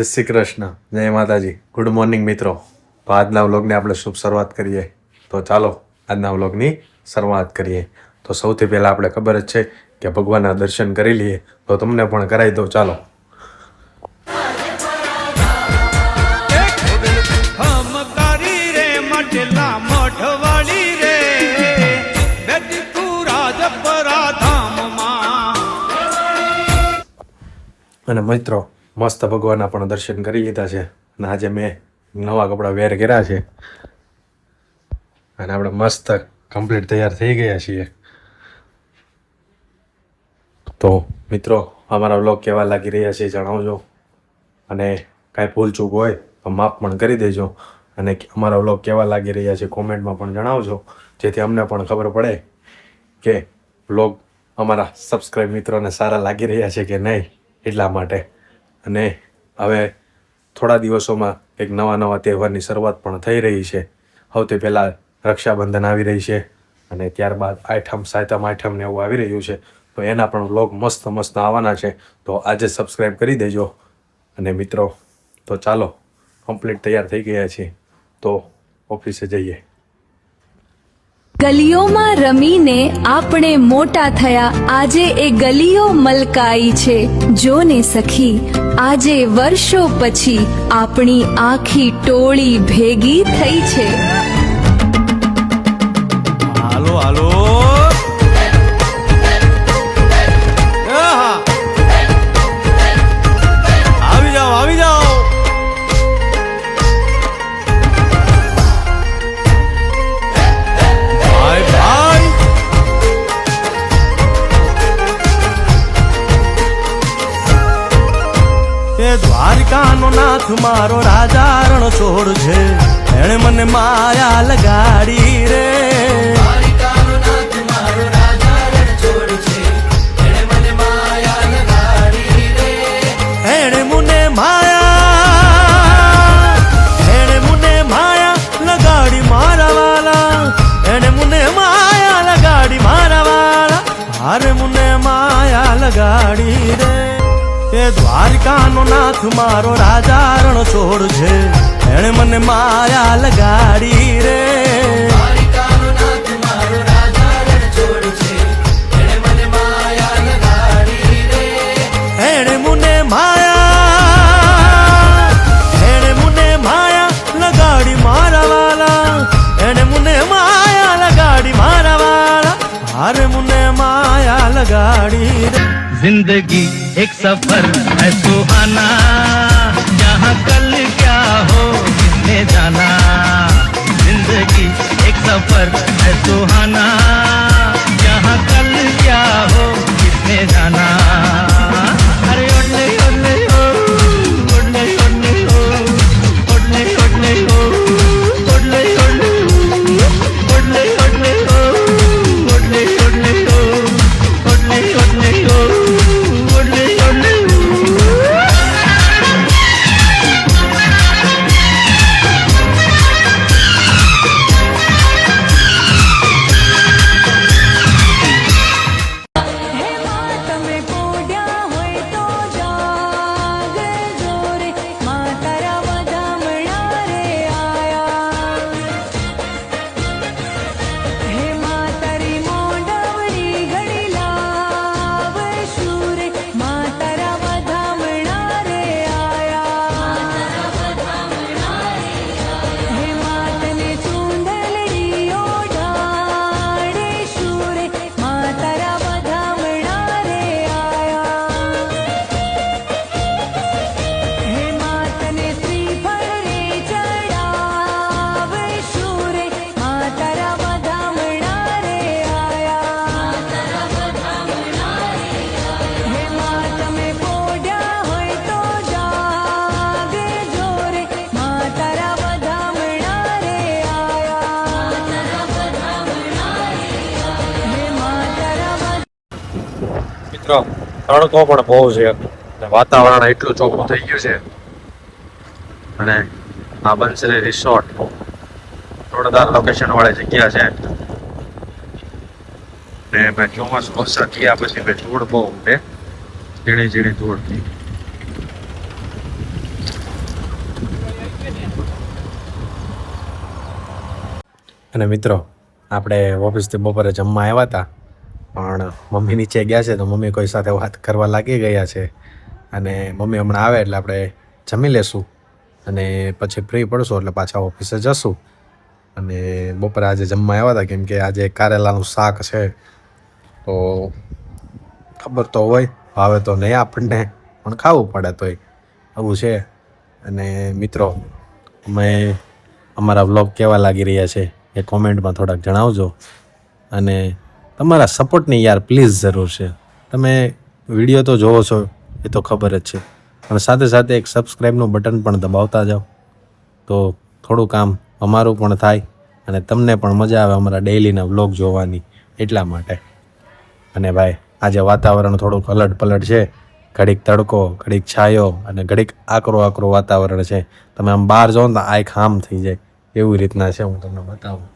જય શ્રી કૃષ્ણ, જય માતાજી, ગુડ મોર્નિંગ મિત્રો. તો આજના વ્લોગને આપણે શુભ શરૂઆત કરીએ. તો ચાલો આજના વ્લોગની શરૂઆત કરીએ. તો સૌથી પહેલાં આપણે ખબર જ છે કે ભગવાનના દર્શન કરી લઈએ. તો તમને પણ કરાવી દો, ચાલો. અને મિત્રો મસ્ત ભગવાનના પણ દર્શન કરી લીધા છે. અને આજે મેં નવા કપડાં વેર કર્યા છે અને આપણે મસ્ત કમ્પ્લીટ તૈયાર થઈ ગયા છીએ. તો મિત્રો અમારા વ્લોગ કેવા લાગી રહ્યા છે જણાવજો, અને કાંઈ ભૂલચૂક હોય તો માફ પણ કરી દેજો. અને અમારા વ્લોગ કેવા લાગી રહ્યા છે કોમેન્ટમાં પણ જણાવજો, જેથી અમને પણ ખબર પડે કે વ્લોગ અમારા સબસ્ક્રાઈબ મિત્રોને સારા લાગી રહ્યા છે કે નહીં, એટલા માટે. અને હવે થોડા દિવસોમાં એક નવા તહેવારની શરૂઆત પણ થઈ રહી છે. સૌથી પહેલાં રક્ષાબંધન આવી રહી છે અને ત્યારબાદ આઠમ સાતમ આઠમ ને એવું આવી રહ્યું છે. તો એના પણ વ્લોગ મસ્ત આવવાના છે. તો આજે સબસ્ક્રાઈબ કરી દેજો. અને મિત્રો તો ચાલો કમ્પ્લીટ તૈયાર થઈ ગયા છીએ, તો ઓફિસે જઈએ. ગલીઓમાં રમીને આપણે મોટા થયા, આજે એ ગલીઓ મલકાઈ છે. જોને સખી આજે વર્ષો પછી આપણી આખી ટોળી ભેગી થઈ છે. હાલો હાલો આવી જાઓ આવી જાઓ. દ્વારિકાનો નાથ મારો રાજા રણછોડ છે, એણે મને માયા લગાડી રે. દ્વારિકાનો નાથ મારો રાજા રણછોડ છે, એણે મને માયા લગાડી રે. એણે મને માયા લગાડી મારા વાલા, એણે મને માયા લગાડી મારા વાલા, હારે મને માયા લગાડી રે. એ દ્વારિકાનો નાથ મારો રાજા રણછોડ છે, એણે મને માયા લગાડી રે. દ્વારિકાનો નાથ મારો રાજા રણછોડ છે, એણે મને માયા લગાડી રે. એણે મને માયા લગાડી મારા વાલા, એણે મને માયા લગાડી મારા વાલા, હારે મને માયા લગાડી રે. जिंदगी एक सफर है सुहाना, जहाँ कल क्या हो किसने जाना. जिंदगी एक सफर है सुहाना, जहाँ कल क्या हो किसने जाना. अरे ओडले ओडले हो, ओडले ओडले हो, ओडले ओडले हो, ओडले ओडले हो, ओडले ओडले हो, ओडले ओडले हो, ओडले ओडले हो. તડકો પણ બહુ છે, વાતાવરણ એટલું ચોખ્ખું થઈ ગયું છે. અને આ બંસરી રિસોર્ટ જોરદાર લોકેશન વાળી જગ્યા છે. ને મેં ચોમાસું વરસાદ થયા પછી ધૂળ બહુ ઉઠે, ઝીણી ઝીણી ધૂળ. અને મિત્રો આપણે ઓફિસથી બપોરે જમવા આવ્યા હતા, પણ મમ્મી નીચે ગયા છે તો મમ્મી કોઈ સાથે વાત કરવા લાગી ગયા છે. અને મમ્મી હમણાં આવે એટલે આપણે જમી લેશું અને પછી ફ્રી પડશું એટલે પાછા ઓફિસે જશું. અને બપોરે આજે જમવા આવ્યા હતા કેમ કે આજે કારેલાનું શાક છે, તો ખબર તો હોય ભાવે તો નહીં આપણને, પણ ખાવું પડે તોય આવું છે. અને મિત્રો અમે અમારા વ્લોગ કેવા લાગી રહ્યા છે એ કોમેન્ટમાં થોડાક જણાવજો. અને તમારા સપોર્ટની યાર પ્લીઝ જરૂર છે. તમે વિડીયો તો જોવો છો એ તો ખબર જ છે, પણ સાથે સાથે એક સબસ્ક્રાઈબનું બટન પણ દબાવતા જાઓ તો થોડું કામ અમારું પણ થાય અને તમને પણ મજા આવે અમારા ડેઈલીના વ્લોગ જોવાની, એટલા માટે. અને ભાઈ આજે વાતાવરણ થોડુંક અલટ પલટ છે, ઘડીક તડકો, ઘડીક છાયો અને ઘડીક આકરો વાતાવરણ છે. તમે આમ બહાર જાઓ ને તો આંખ આમ થઈ જાય એવી રીતના છે. હું તમને બતાવું.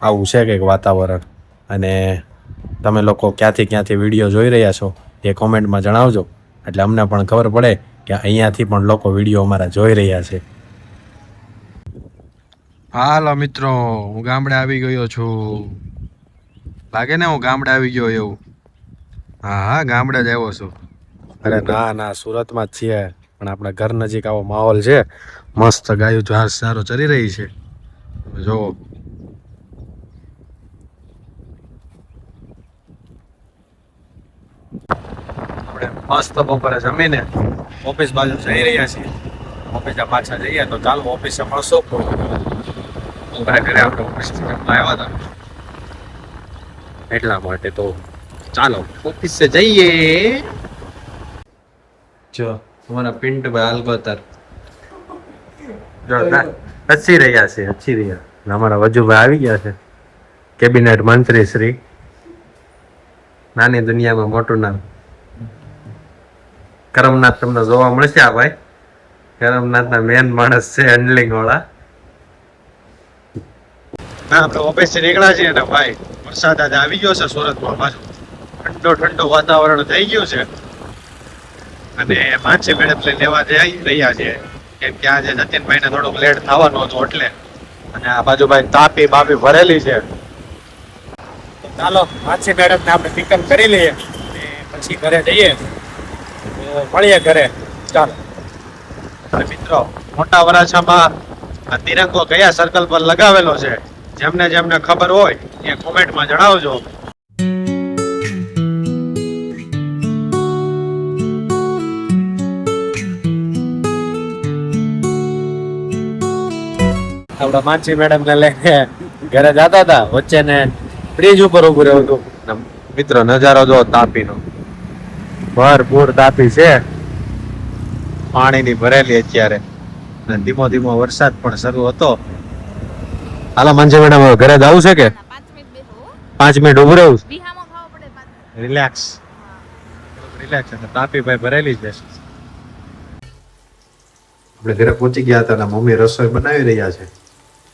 આવું છે કંઈક વાતાવરણ. અને તમે લોકો ક્યાંથી વિડીયો જોઈ રહ્યા છો એ કોમેન્ટમાં જણાવજો, એટલે અમને પણ ખબર પડે કે અહીંયાથી પણ લોકો વિડીયો અમારા જોઈ રહ્યા છે. હાલો મિત્રો, હું ગામડે આવી ગયો છું. લાગે ને હું ગામડે આવી ગયો એવું? હા, ગામડે જ આવ્યો છું. અરે ના, સુરતમાં જ છીએ, પણ આપણા ઘર નજીક આવો માહોલ છે. મસ્ત ગાયું ઘાસ સારો ચરી રહી છે, જો. આપણે મસ્ત બપોરે જમીને ઓફિસ બાજુ જઈ રહ્યા છીએ. ઓફિસે પાછા જઈએ તો ચાલો ઓફિસે મળશું. ઘરે આપણે ઓફિસથી જમવા આવ્યા હતા એટલા માટે, તો ચાલો ઓફિસે જઈએ. જો તમારા પિન્ટભાઈ હાલગોતર જો હસી રહ્યા છે. અમારા વજુભાઈ આવી ગયા છે, કેબિનેટ મંત્રી શ્રી. નાની દુનિયામાં મોટું નામ. કરમનાથ તમને જોવા મળશે. આ ભાઈ કરમનાથના મેન માણસ છે, હેન્ડલિંગ વાળા. આપણે ઓફિસ નીકળ્યા છીએ ને ભાઈ, વરસાદ આજે આવી ગયો છે સુરતમાં. પાછું ઠંડો વાતાવરણ થઈ ગયું છે. અને માછી મેડમ લેવા જઈ રહ્યા છે કેમ કે આજે જતીનભાઈને થોડુંક લેટ થવાનું હતું એટલે. અને આ બાજુ ભાઈ તાપી બાપી ભરેલી છે. ચાલો માછી મેડમને આપણે પિકઅપ કરી લઈએ પછી ઘરે જઈએ. મળીએ ઘરે. ચાલો મિત્રો, મોટા વરાછામાં આ તિરંગો કયા સર્કલ પર લગાવેલો છે, જેમને ખબર હોય એ કોમેન્ટમાં જણાવજો. આપડા માનસી મેડમ ને લઈને ઘરે જતા હતા, વચ્ચે ને બ્રિજ ઉપર ઉભું રહ્યું હતું. મિત્રો નજારો જો તાપીનો, ભરપૂર તાપી છે, પાણીની ભરેલી અત્યારે. ધીમો ધીમો વરસાદ પણ શરૂ હતો. હાલો માનસી મેડમ, ઘરે જવું છે કે 5 મિનિટ ઉભું રહેવું? રિલેક્સ. તાપી ભાઈ ભરેલી છે. આપણે ઘરે પહોંચી ગયા હતા, મમ્મી રસોઈ બનાવી રહ્યા છે.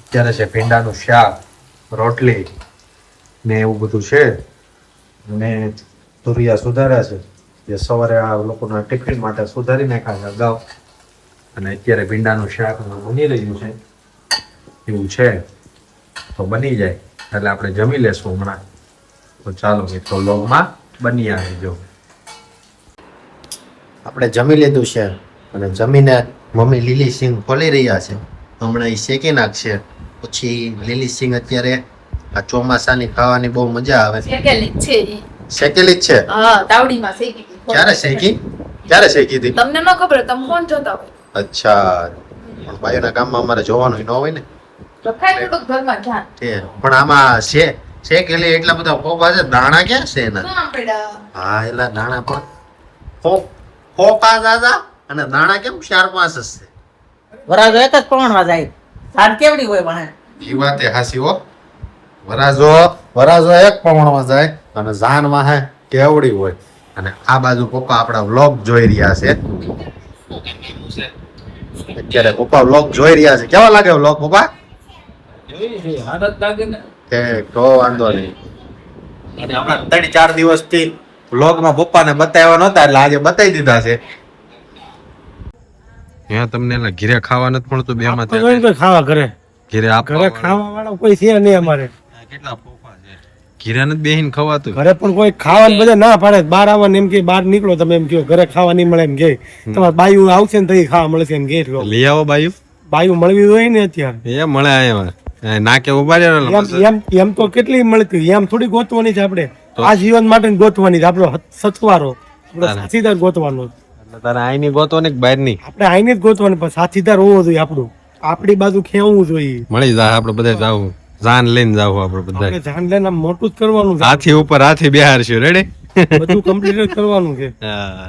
અત્યારે છે ભીંડાનું શાક, રોટલી ને એવું બધું છે. અને તુરિયા સુધાર્યા છે, જે સવારે આ લોકોના ટિફિન માટે સુધારી નાખ્યા છે અગાઉ. અને અત્યારે ભીંડાનું શાક બની રહ્યું છે. એવું છે તો બની જાય એટલે આપણે જમી લેશું હમણાં. તો ચાલો મિત્રો, વ્લોગમાં બની આવજો. આપણે જમી લીધું છે અને જમીને મમ્મી લીલી સિંગ ખોલી રહ્યા છે. હમણાં એ શેકી નાખશે. પછી લીલી સિંગ અત્યારે આ ચોમાસાની ખાવાની બહુ મજા આવે. શેકેલી જ છે. શેકેલી જ છે? હા, તાવડીમાં શેકી હતી. ક્યારે શેકી હતી? તમને ન ખબર, તમે ફોન જોતા હોય. અચ્છા, પણ બાયોના ગામમાં અમારે જોવાનું ન હોય ને. તો ખાઈ થોડુંક ઘરમાં ધ્યાન. પણ આમાં શેકેલી એટલા બધા પોપા છે, દાણા ક્યાં છે એના? શું આમ પડ્યા? હા, એલા દાણા પણ પોપા દાદા અને દાણા કેમ 4-5 જ છે? વરાજો એક જ પવનમાં જાય. ઝાડ કેવડી હોય પણ ઈ વાતે હાસી હો. વરાજો એક પવનમાં જાય અને જાનમાં હે કેવડી હોય. અને આ બાજુ પપ્પા આપણા વ્લોગ જોઈ રહ્યા છે. અત્યારે પપ્પા વ્લોગ જોઈ રહ્યા છે. કેવા લાગે વ્લોગ પપ્પા? તો વાંધો નહીં. અને હમણાં 3-4 દિવસથી વ્લોગમાં પપ્પાને બતાવ્યા નહોતા, એટલે આજે બતાવી દીધા છે. ત્યાં તમને એલા ઘીરે ખાવા નથી મળતું બે માં કોઈ કોઈ ખાવા ઘરે ઘીરે ઘરે ખાવા વાળો કોઈ છે નહીં અમારે. કેટલા પોપા છે ઘીરે નથી બેહીને ખવાતું ઘરે પણ કોઈ ખાવાનું બધા ના પાડે. બહાર આવવાનું એમ કે બહાર નીકળો તમે એમ કહો ઘરે ખાવા નહીં મળે એમ કે તમારે બાયું આવશે ને તો ખાવા મળશે એમ કે લઈ આવો બાયું બાયું મળવી હોય ને અત્યારે એ મળે અહીંયા નાકે ઉભા રહ્યો એમ એમ તો કેટલી મળતી એમ થોડી ગોતવાની છે આપણે આ જીવન માટે ગોતવાની છે આપણો સથવારો આપણો સાથીદાર ગોતવાનો એટલે તારે આઈની ગોતો ને બહાર ની આપણે આઈને જ ગોતવાનું પણ સાથીદાર હોવો જોઈએ આપણું આપણી બાજુ ખેવવું જોઈએ મળી જાય આપડે બધા જાવું જાન લઈને જાવું આપડે બધા આપણે જાન લઈને આમ મોટું જ કરવાનું છે હાથી ઉપર હાથી બેહાર છે રેડી બધું કમ્પ્લીટ જ કરવાનું છે હા